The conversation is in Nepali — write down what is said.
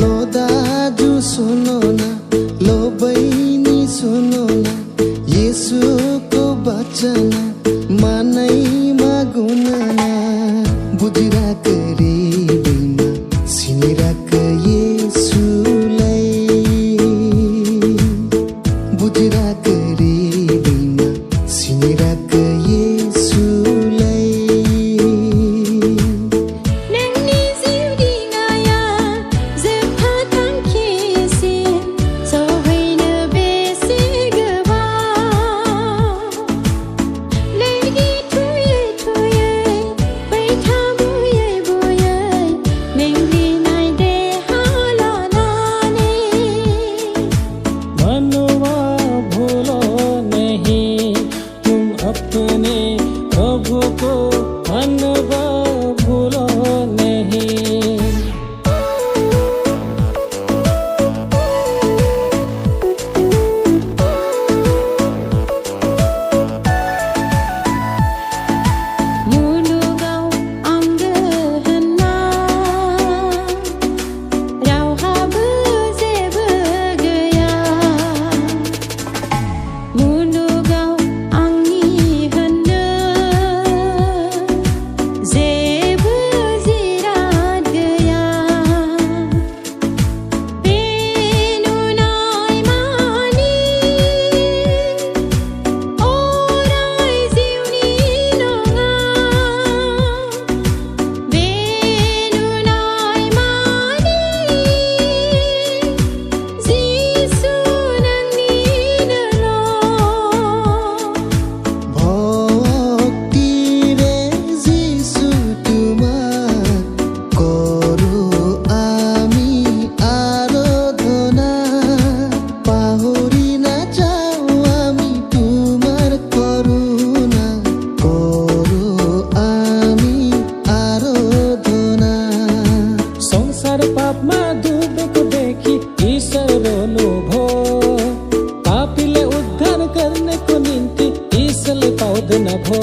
लो दाजु सुनो ना, लो बहिनी सुनो ना, येशूको वचन मनैमा गुनना। बुझिराख हृदयमा सिनिराख येशूलाई, बुझिराख हृदयमा सिनिराख येशूलाई। अपने प्रभु को मनवा भूलो नहीं। पापमा डुबेको देखि ईश्वर रोनु भो, पापीले उद्धार गर्नेको निम्ति ईश्वरले पाउँदैन भो।